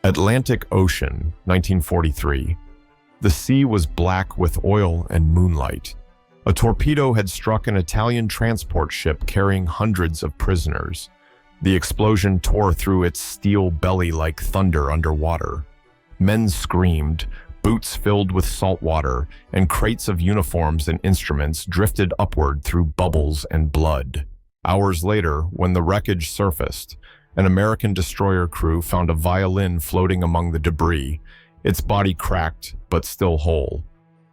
Atlantic Ocean, 1943. The sea was black with oil and moonlight. A torpedo had struck an Italian transport ship carrying hundreds of prisoners. The explosion tore through its steel belly like thunder underwater. Men screamed, boots filled with salt water, and crates of uniforms and instruments drifted upward through bubbles and blood. Hours later, when the wreckage surfaced, an American destroyer crew found a violin floating among the debris, its body cracked but still whole,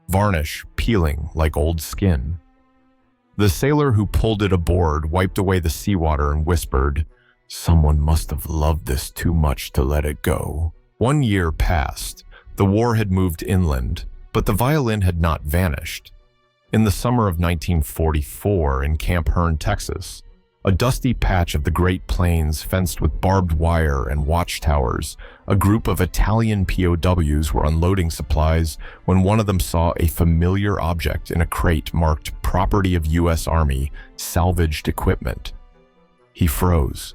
varnish peeling like old skin. The sailor who pulled it aboard wiped away the seawater and whispered, "Someone must have loved this too much to let it go." 1 year passed. The war had moved inland, but the violin had not vanished. In the summer of 1944 in Camp Hearn, Texas, a dusty patch of the Great Plains fenced with barbed wire and watchtowers, a group of Italian POWs were unloading supplies when one of them saw a familiar object in a crate marked "Property of U.S. Army, Salvaged Equipment." He froze.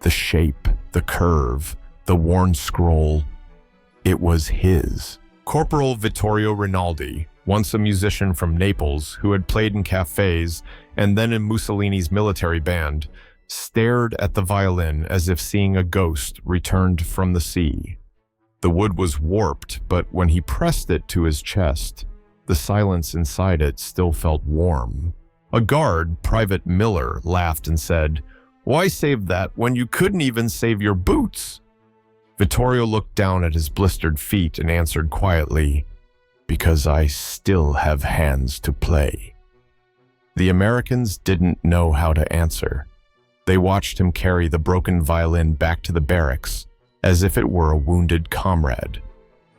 The shape, the curve, the worn scroll. It was his. Corporal Vittorio Rinaldi, once a musician from Naples who had played in cafes and then in Mussolini's military band, stared at the violin as if seeing a ghost returned from the sea. The wood was warped, but when he pressed it to his chest, the silence inside it still felt warm. A guard, Private Miller, laughed and said, "Why save that when you couldn't even save your boots?" Vittorio looked down at his blistered feet and answered quietly, "Because I still have hands to play." The Americans didn't know how to answer. They watched him carry the broken violin back to the barracks, as if it were a wounded comrade.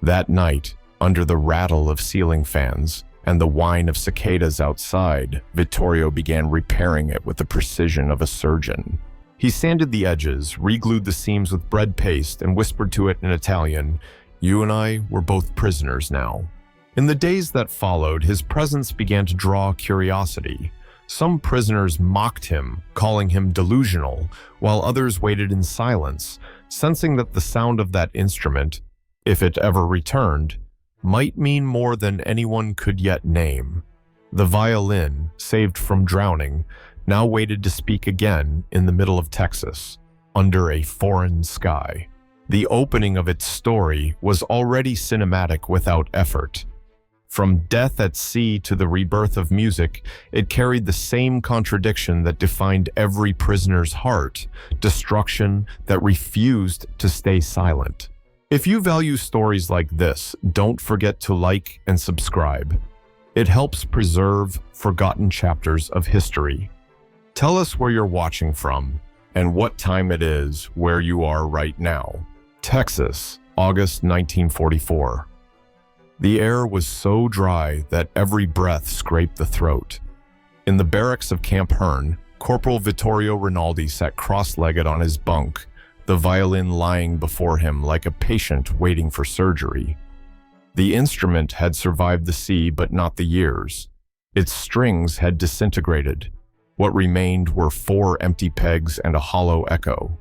That night, under the rattle of ceiling fans and the whine of cicadas outside, Vittorio began repairing it with the precision of a surgeon. He sanded the edges, re-glued the seams with bread paste, and whispered to it in Italian, "You and I were both prisoners now." In the days that followed, his presence began to draw curiosity. Some prisoners mocked him, calling him delusional, while others waited in silence, sensing that the sound of that instrument, if it ever returned, might mean more than anyone could yet name. The violin, saved from drowning, now waited to speak again in the middle of Texas, under a foreign sky. The opening of its story was already cinematic without effort. From death at sea to the rebirth of music, it carried the same contradiction that defined every prisoner's heart, destruction that refused to stay silent. If you value stories like this, don't forget to like and subscribe. It helps preserve forgotten chapters of history. Tell us where you're watching from and what time it is where you are right now. Texas, August 1944. The air was so dry that every breath scraped the throat. In the barracks of Camp Hearn, Corporal Vittorio Rinaldi sat cross-legged on his bunk, the violin lying before him like a patient waiting for surgery. The instrument had survived the sea but not the years. Its strings had disintegrated. What remained were 4 empty pegs and a hollow echo.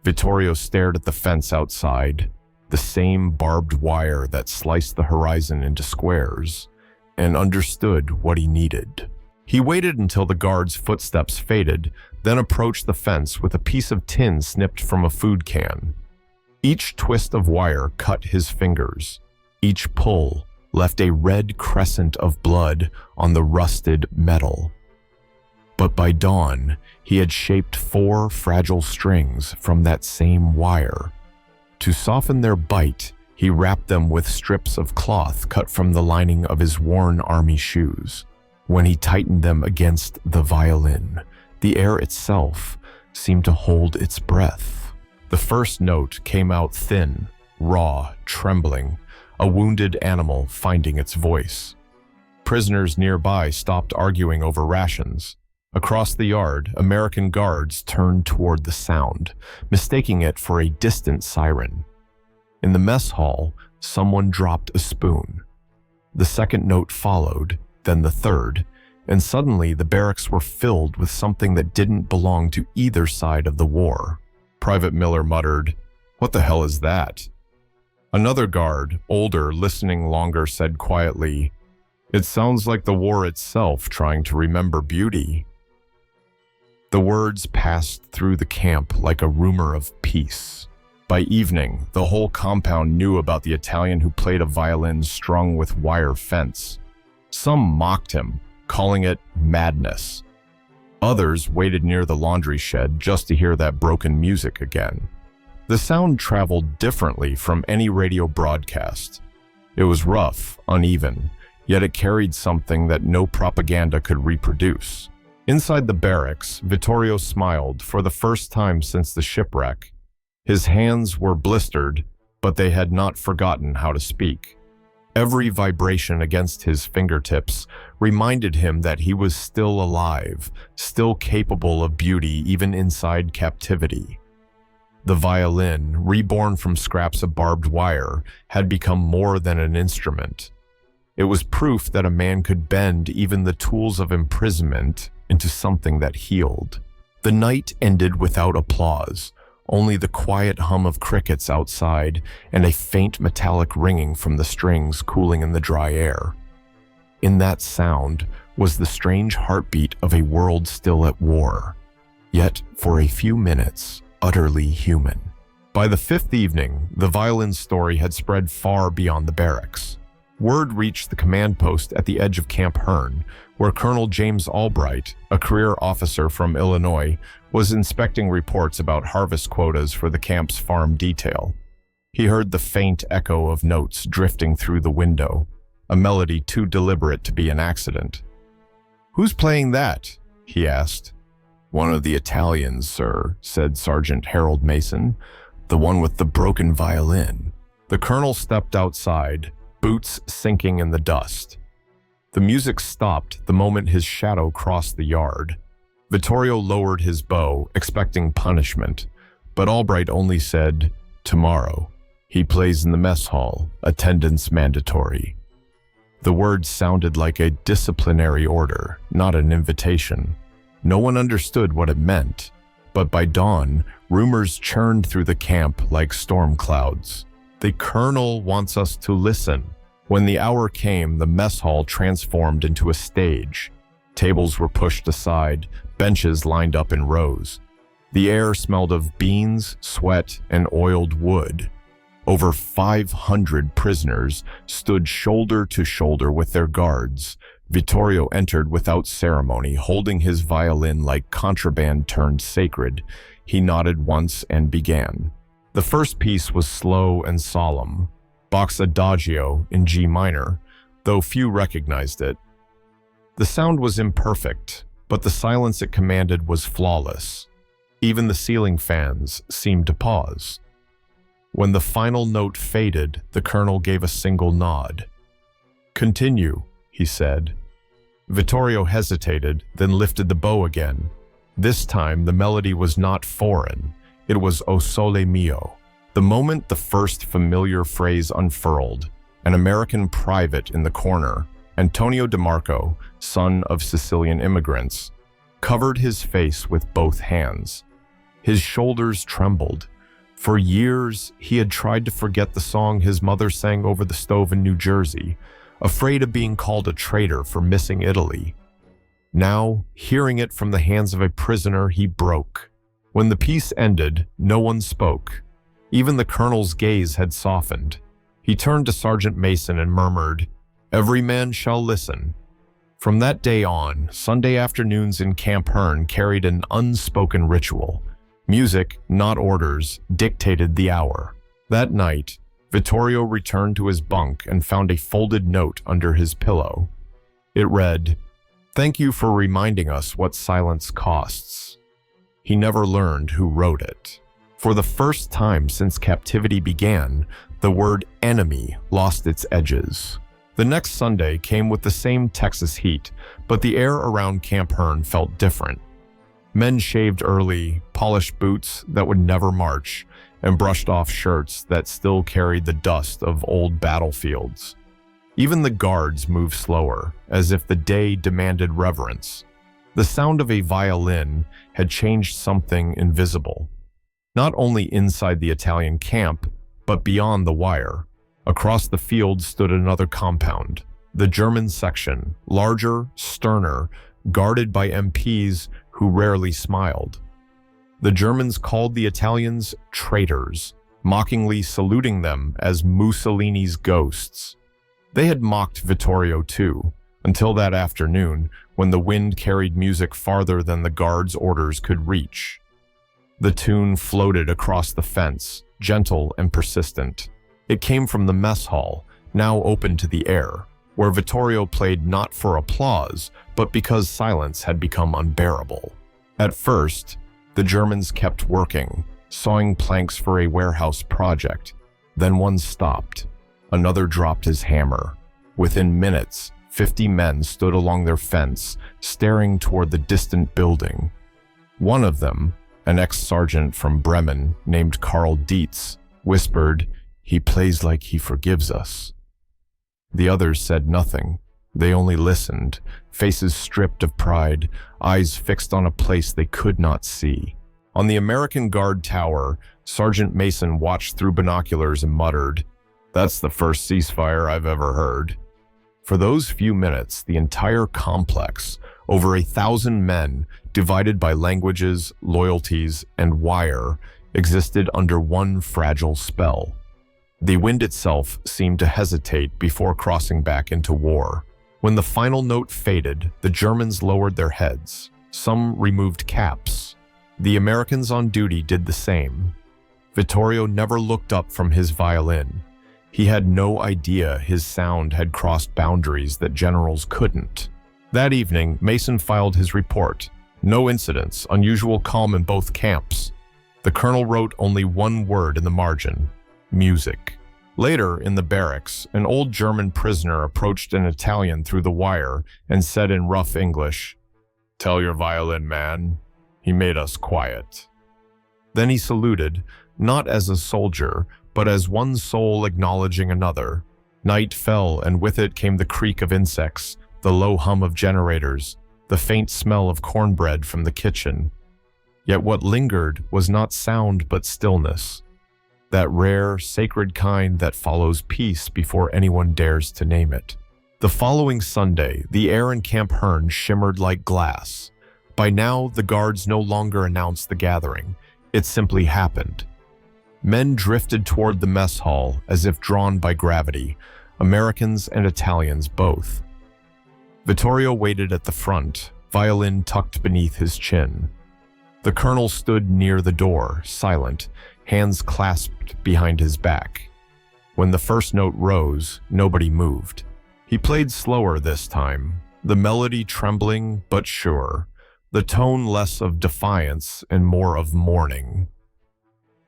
Vittorio stared at the fence outside, the same barbed wire that sliced the horizon into squares, and understood what he needed. He waited until the guard's footsteps faded, then approached the fence with a piece of tin snipped from a food can. Each twist of wire cut his fingers. Each pull left a red crescent of blood on the rusted metal. But by dawn, he had shaped 4 fragile strings from that same wire. To soften their bite, he wrapped them with strips of cloth cut from the lining of his worn army shoes. When he tightened them against the violin, the air itself seemed to hold its breath. The first note came out thin, raw, trembling, a wounded animal finding its voice. Prisoners nearby stopped arguing over rations. Across the yard, American guards turned toward the sound, mistaking it for a distant siren. In the mess hall, someone dropped a spoon. The second note followed, then the third, and suddenly the barracks were filled with something that didn't belong to either side of the war. Private Miller muttered, What the hell is that? Another guard, older, listening longer, said quietly, "It sounds like the war itself trying to remember beauty." The words passed through the camp like a rumor of peace. By evening, the whole compound knew about the Italian who played a violin strung with wire fence. Some mocked him, calling it madness. Others waited near the laundry shed just to hear that broken music again. The sound traveled differently from any radio broadcast. It was rough, uneven, yet it carried something that no propaganda could reproduce. Inside the barracks, Vittorio smiled for the first time since the shipwreck. His hands were blistered, but they had not forgotten how to speak. Every vibration against his fingertips reminded him that he was still alive, still capable of beauty even inside captivity. The violin, reborn from scraps of barbed wire, had become more than an instrument. It was proof that a man could bend even the tools of imprisonment into something that healed. The night ended without applause, only the quiet hum of crickets outside and a faint metallic ringing from the strings cooling in the dry air. In that sound was the strange heartbeat of a world still at war, yet for a few minutes, utterly human. By the fifth evening, the violin story had spread far beyond the barracks. Word reached the command post at the edge of Camp Hearn, where Colonel James Albright, a career officer from Illinois, was inspecting reports about harvest quotas for the camp's farm detail. He heard the faint echo of notes drifting through the window, a melody too deliberate to be an accident. "Who's playing that?" he asked. "One of the Italians, sir," said Sergeant Harold Mason, "the one with the broken violin." The colonel stepped outside, boots sinking in the dust. The music stopped the moment his shadow crossed the yard. Vittorio lowered his bow, expecting punishment, but Albright only said, "Tomorrow. He plays in the mess hall, attendance mandatory." The words sounded like a disciplinary order, not an invitation. No one understood what it meant, but by dawn, rumors churned through the camp like storm clouds. "The colonel wants us to listen." When the hour came, the mess hall transformed into a stage. Tables were pushed aside, benches lined up in rows. The air smelled of beans, sweat, and oiled wood. Over 500 prisoners stood shoulder to shoulder with their guards. Vittorio entered without ceremony, holding his violin like contraband turned sacred. He nodded once and began. The first piece was slow and solemn, Bach's adagio in G minor, though few recognized it. The sound was imperfect, but the silence it commanded was flawless. Even the ceiling fans seemed to pause. When the final note faded, the colonel gave a single nod. "Continue," he said. Vittorio hesitated, then lifted the bow again. This time, the melody was not foreign. It was O Sole Mio. The moment the first familiar phrase unfurled, an American private in the corner, Antonio DeMarco, son of Sicilian immigrants, covered his face with both hands. His shoulders trembled. For years, he had tried to forget the song his mother sang over the stove in New Jersey, afraid of being called a traitor for missing Italy. Now, hearing it from the hands of a prisoner, he broke. When the piece ended, no one spoke. Even the colonel's gaze had softened. He turned to Sergeant Mason and murmured, "Every man shall listen." From that day on, Sunday afternoons in Camp Hearn carried an unspoken ritual. Music, not orders, dictated the hour. That night, Vittorio returned to his bunk and found a folded note under his pillow. It read, "Thank you for reminding us what silence costs." He never learned who wrote it. For the first time since captivity began, the word enemy lost its edges. The next Sunday came with the same Texas heat, but the air around Camp Hearn felt different. Men shaved early, polished boots that would never march, and brushed off shirts that still carried the dust of old battlefields. Even the guards moved slower, as if the day demanded reverence. The sound of a violin had changed something invisible. Not only inside the Italian camp, but beyond the wire. Across the field stood another compound, the German section, larger, sterner, guarded by MPs who rarely smiled. The Germans called the Italians traitors, mockingly saluting them as Mussolini's ghosts. They had mocked Vittorio too, until that afternoon when the wind carried music farther than the guards' orders could reach. The tune floated across the fence, gentle and persistent. It came from the mess hall, now open to the air, where Vittorio played not for applause, but because silence had become unbearable. At first, the Germans kept working, sawing planks for a warehouse project. Then one stopped. Another dropped his hammer. Within minutes, 50 men stood along their fence, staring toward the distant building. One of them, an ex-sergeant from Bremen named Karl Dietz, whispered, "He plays like he forgives us." The others said nothing. They only listened, faces stripped of pride, eyes fixed on a place they could not see. On the American Guard Tower, Sergeant Mason watched through binoculars and muttered, "That's the first ceasefire I've ever heard." For those few minutes, the entire complex, over 1,000 men, divided by languages, loyalties, and wire, existed under one fragile spell. The wind itself seemed to hesitate before crossing back into war. When the final note faded, the Germans lowered their heads. Some removed caps. The Americans on duty did the same. Vittorio never looked up from his violin. He had no idea his sound had crossed boundaries that generals couldn't. That evening, Mason filed his report. No incidents, unusual calm in both camps. The colonel wrote only one word in the margin: music. Later, in the barracks, an old German prisoner approached an Italian through the wire and said in rough English, "Tell your violin man, he made us quiet." Then he saluted, not as a soldier, but as one soul acknowledging another. Night fell, and with it came the creak of insects, the low hum of generators, the faint smell of cornbread from the kitchen. Yet what lingered was not sound but stillness. That rare, sacred kind that follows peace before anyone dares to name it. The following Sunday, the air in Camp Hearn shimmered like glass. By now, the guards no longer announced the gathering. It simply happened. Men drifted toward the mess hall as if drawn by gravity, Americans and Italians both. Vittorio waited at the front, violin tucked beneath his chin. The colonel stood near the door, silent, hands clasped behind his back. When the first note rose, nobody moved. He played slower this time, the melody trembling but sure, the tone less of defiance and more of mourning.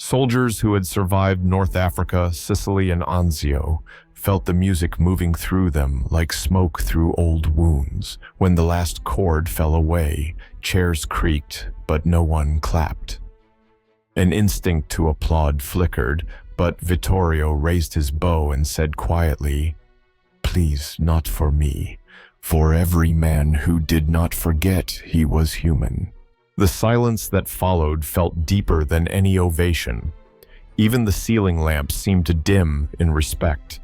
Soldiers who had survived North Africa, Sicily, and Anzio felt the music moving through them like smoke through old wounds. When the last chord fell away, chairs creaked, but no one clapped. An instinct to applaud flickered, but Vittorio raised his bow and said quietly, "Please, not for me, for every man who did not forget he was human." The silence that followed felt deeper than any ovation. Even the ceiling lamps seemed to dim in respect.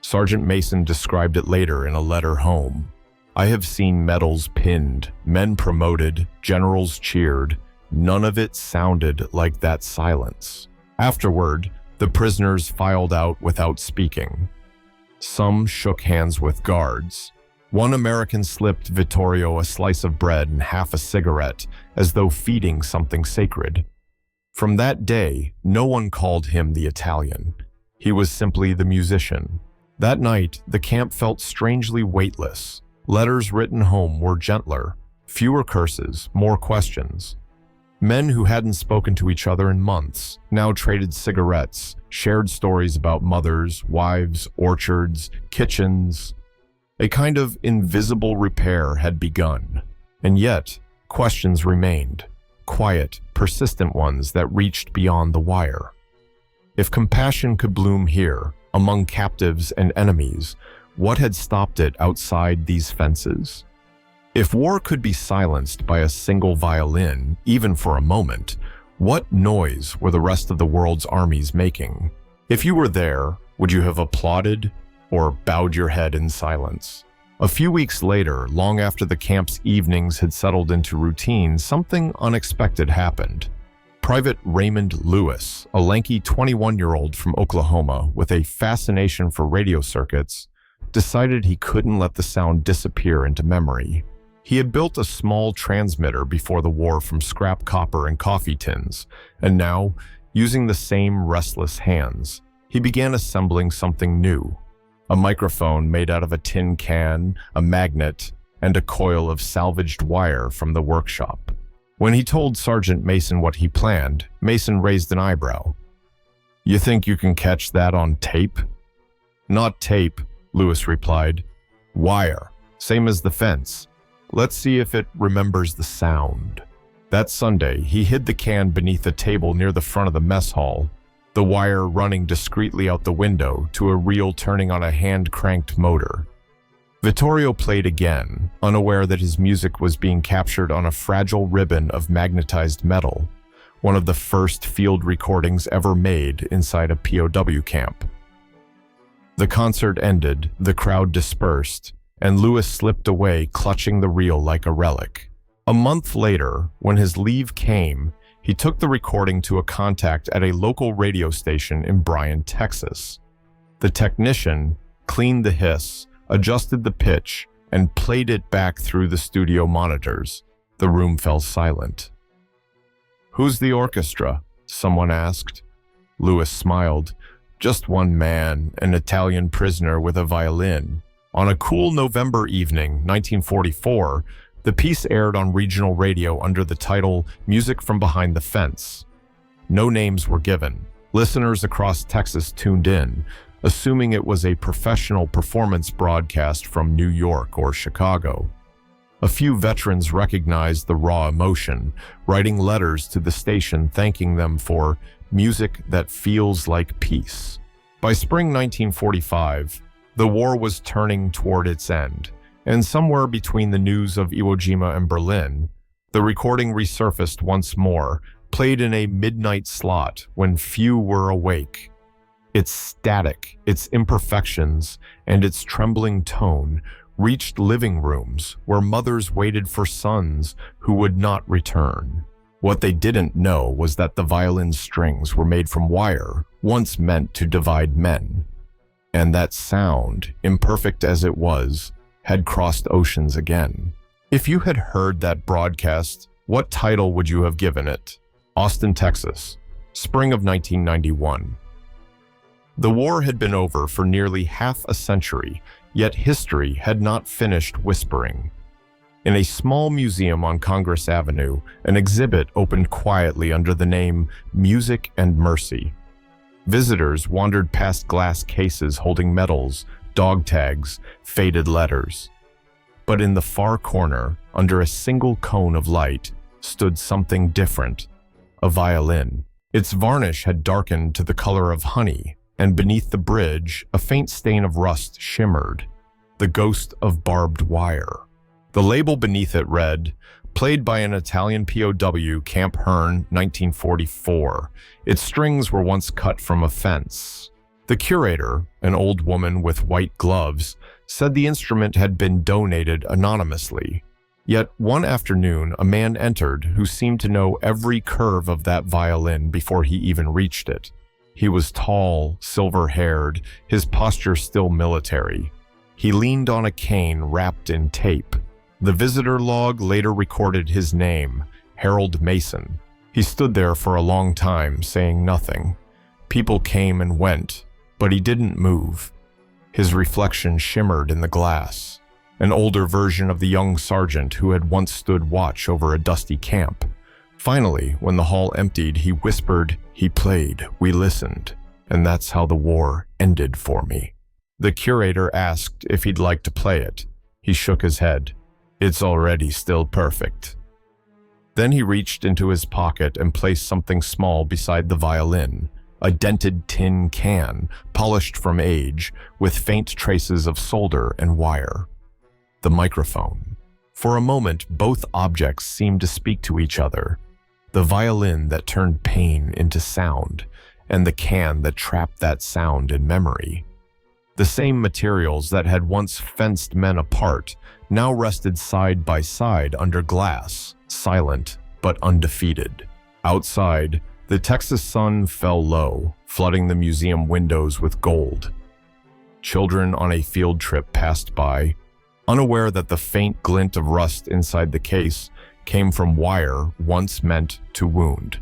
Sergeant Mason described it later in a letter home. "I have seen medals pinned, men promoted, generals cheered. None of it sounded like that silence." Afterward, the prisoners filed out without speaking. Some shook hands with guards. One American slipped Vittorio a slice of bread and half a cigarette, as though feeding something sacred. From that day, no one called him the Italian. He was simply the musician. That night, the camp felt strangely weightless. Letters written home were gentler, fewer curses, more questions. Men who hadn't spoken to each other in months now traded cigarettes, shared stories about mothers, wives, orchards, kitchens. A kind of invisible repair had begun. And yet, questions remained, quiet, persistent ones that reached beyond the wire. If compassion could bloom here, among captives and enemies, what had stopped it outside these fences? If war could be silenced by a single violin, even for a moment, What noise were the rest of the world's armies making? If you were there, would you have applauded or bowed your head in silence? A few weeks later, long after the camp's evenings had settled into routine, something unexpected happened. Private Raymond Lewis, a lanky 21-year-old from Oklahoma with a fascination for radio circuits, decided he couldn't let the sound disappear into memory. He had built a small transmitter before the war from scrap copper and coffee tins, and now, using the same restless hands, he began assembling something new. A microphone made out of a tin can, a magnet, and a coil of salvaged wire from the workshop. When he told Sergeant Mason what he planned, Mason raised an eyebrow. "You think you can catch that on tape?" "Not tape," Lewis replied. "Wire, same as the fence. Let's see if it remembers the sound." That Sunday, he hid the can beneath a table near the front of the mess hall, the wire running discreetly out the window to a reel turning on a hand-cranked motor. Vittorio played again, unaware that his music was being captured on a fragile ribbon of magnetized metal, one of the first field recordings ever made inside a POW camp. The concert ended, the crowd dispersed, and Lewis slipped away, clutching the reel like a relic. A month later, when his leave came, he took the recording to a contact at a local radio station in Bryan, Texas. The technician cleaned the hiss, adjusted the pitch, and played it back through the studio monitors. The room fell silent. "Who's the orchestra?" someone asked. Lewis smiled. "Just one man, an Italian prisoner with a violin." On a cool November evening, 1944, the piece aired on regional radio under the title Music from Behind the Fence. No names were given. Listeners across Texas tuned in, assuming it was a professional performance broadcast from New York or Chicago. A few veterans recognized the raw emotion, writing letters to the station thanking them for music that feels like peace. By spring 1945, the war was turning toward its end, and somewhere between the news of Iwo Jima and Berlin, the recording resurfaced once more, played in a midnight slot when few were awake. Its static, its imperfections, and its trembling tone reached living rooms where mothers waited for sons who would not return. What they didn't know was that the violin strings were made from wire, once meant to divide men. And that sound, imperfect as it was, had crossed oceans again. If you had heard that broadcast, what title would you have given it? Austin, Texas, spring of 1991. The war had been over for nearly half a century, yet history had not finished whispering. In a small museum on Congress Avenue, an exhibit opened quietly under the name Music and Mercy. Visitors wandered past glass cases holding medals, dog tags, faded letters. But in the far corner, under a single cone of light, stood something different, a violin. Its varnish had darkened to the color of honey, and beneath the bridge, a faint stain of rust shimmered, the ghost of barbed wire. The label beneath it read, "Played by an Italian POW, Camp Hearn, 1944. Its strings were once cut from a fence." The curator, an old woman with white gloves, said the instrument had been donated anonymously. Yet one afternoon, a man entered who seemed to know every curve of that violin before he even reached it. He was tall, silver-haired, his posture still military. He leaned on a cane wrapped in tape. The visitor log later recorded his name, Harold Mason. He stood there for a long time, saying nothing. People came and went, but he didn't move. His reflection shimmered in the glass, an older version of the young sergeant who had once stood watch over a dusty camp. Finally, when the hall emptied, he whispered, "He played, we listened, and that's how the war ended for me." The curator asked if he'd like to play it. He shook his head. "It's already still perfect." Then he reached into his pocket and placed something small beside the violin, a dented tin can, polished from age, with faint traces of solder and wire. The microphone. For a moment, both objects seemed to speak to each other. the violin that turned pain into sound, and the can that trapped that sound in memory. The same materials that had once fenced men apart now rested side by side under glass, silent but undefeated. Outside, the Texas sun fell low, flooding the museum windows with gold. Children on a field trip passed by, unaware that the faint glint of rust inside the case came from wire once meant to wound.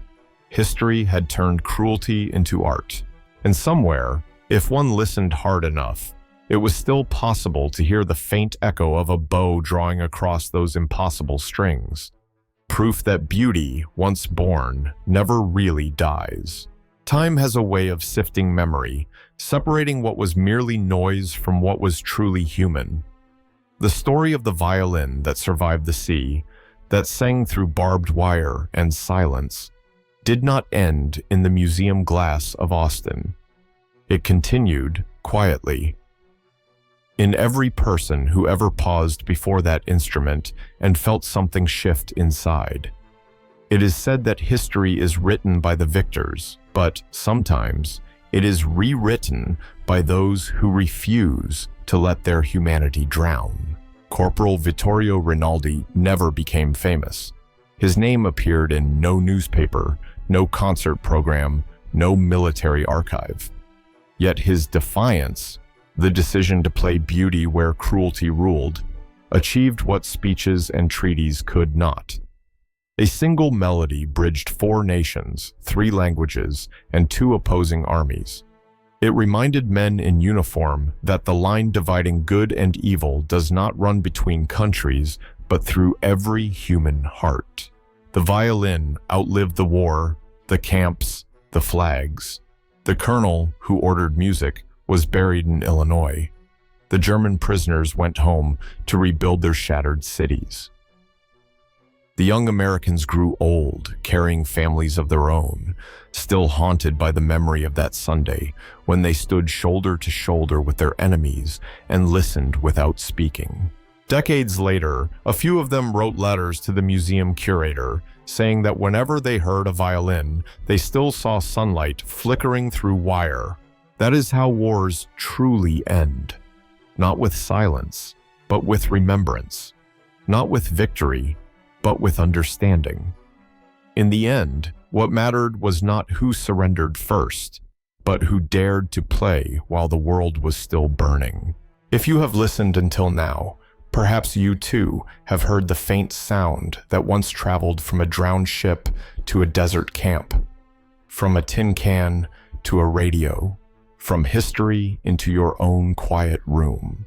History had turned cruelty into art, and somewhere, if one listened hard enough, it was still possible to hear the faint echo of a bow drawing across those impossible strings. Proof that beauty, once born, never really dies. Time has a way of sifting memory, separating what was merely noise from what was truly human. The story of the violin that survived the sea, that sang through barbed wire and silence, did not end in the museum glass of Austin. It continued quietly in every person who ever paused before that instrument and felt something shift inside. It is said that history is written by the victors, but sometimes it is rewritten by those who refuse to let their humanity drown. Corporal Vittorio Rinaldi never became famous. His name appeared in no newspaper, no concert program, no military archive. Yet his defiance, the decision to play beauty where cruelty ruled, achieved what speeches and treaties could not. A single melody bridged 4 nations, 3 languages, and 2 opposing armies. It reminded men in uniform that the line dividing good and evil does not run between countries, but through every human heart. The violin outlived the war, the camps, the flags. The colonel, who ordered music, was buried in Illinois. The German prisoners went home to rebuild their shattered cities. The young Americans grew old, carrying families of their own, still haunted by the memory of that Sunday when they stood shoulder to shoulder with their enemies and listened without speaking. Decades later, a few of them wrote letters to the museum curator, saying that whenever they heard a violin, they still saw sunlight flickering through wire. That is how wars truly end. Not with silence, but with remembrance. Not with victory, but with understanding. In the end, what mattered was not who surrendered first, but who dared to play while the world was still burning. If you have listened until now, perhaps you too have heard the faint sound that once traveled from a drowned ship to a desert camp, from a tin can to a radio, from history into your own quiet room.